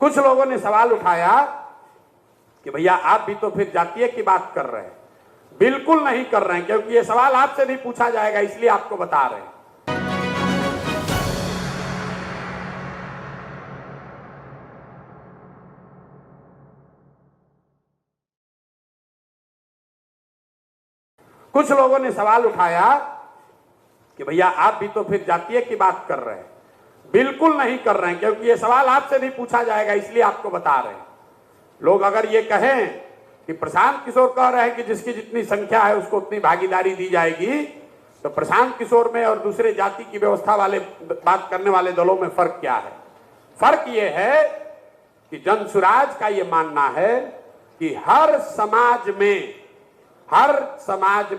कुछ लोगों ने सवाल उठाया कि भैया आप भी तो फिर जातीय की बात कर रहे हैं। बिल्कुल नहीं कर रहे हैं, क्योंकि ये सवाल आपसे नहीं पूछा जाएगा, इसलिए आपको बता रहे हैं। कुछ लोगों ने सवाल उठाया कि भैया आप भी तो फिर जातीय की बात कर रहे हैं। बिल्कुल नहीं कर रहे हैं, क्योंकि ये सवाल आपसे नहीं पूछा जाएगा, इसलिए आपको बता रहे हैं। लोग अगर ये कहें कि प्रशांत किशोर कह रहे हैं कि जिसकी जितनी संख्या है उसको उतनी भागीदारी दी जाएगी, तो प्रशांत किशोर में और दूसरे जाति की व्यवस्था वाले बात करने वाले दलों में फर्क क्या है? फर्क ये है कि जनसुराज का ये मानना है कि हर समाज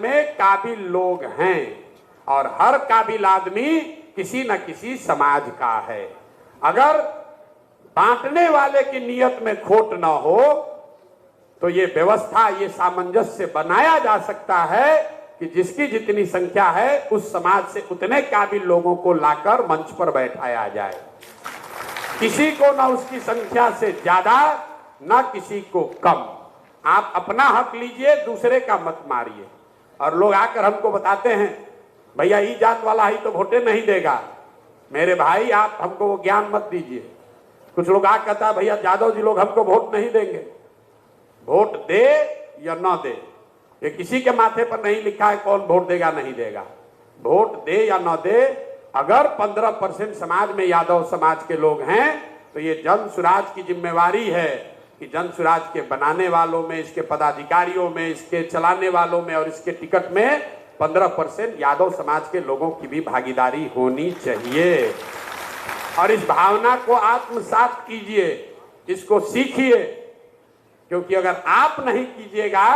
में काबिल लोग हैं और हर काबिल आदमी किसी न किसी समाज का है। अगर बांटने वाले की नियत में खोट न हो तो ये व्यवस्था, ये सामंजस्य बनाया जा सकता है कि जिसकी जितनी संख्या है उस समाज से उतने काबिल लोगों को लाकर मंच पर बैठाया जाए। किसी को न उसकी संख्या से ज्यादा, न किसी को कम। आप अपना हक लीजिए, दूसरे का मत मारिए। और लोग आकर हमको बताते हैं भैया ई जात वाला ही तो वोटे नहीं देगा। मेरे भाई, आप हमको वो ज्ञान मत दीजिए। कुछ लोग आ कहता है भैया यादव जी लोग हमको वोट नहीं देंगे। वोट दे या न दे, ये किसी के माथे पर नहीं लिखा है कौन वोट देगा नहीं देगा। वोट दे या न दे, अगर 15% समाज में यादव समाज के लोग हैं तो ये जनसुराज की जिम्मेवारी है कि जनसुराज के बनाने वालों में, इसके पदाधिकारियों में, इसके चलाने वालों में और इसके टिकट में 15% यादव समाज के लोगों की भी भागीदारी होनी चाहिए। और इस भावना को आत्मसात कीजिए, इसको सीखिए, क्योंकि अगर आप नहीं कीजिएगा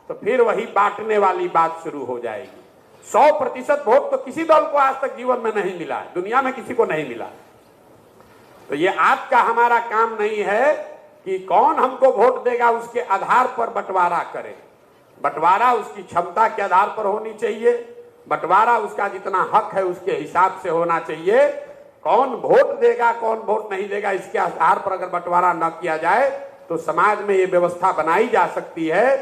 तो फिर वही बांटने वाली बात शुरू हो जाएगी। 100% वोट तो किसी दल को आज तक जीवन में नहीं मिला है, दुनिया में किसी को नहीं मिला। तो ये आपका हमारा काम नहीं है कि कौन हमको वोट देगा उसके आधार पर बंटवारा करें। बंटवारा उसकी क्षमता के आधार पर होनी चाहिए, बंटवारा उसका जितना हक है उसके हिसाब से होना चाहिए। कौन वोट देगा कौन वोट नहीं देगा इसके आधार पर अगर बंटवारा न किया जाए तो समाज में ये व्यवस्था बनाई जा सकती है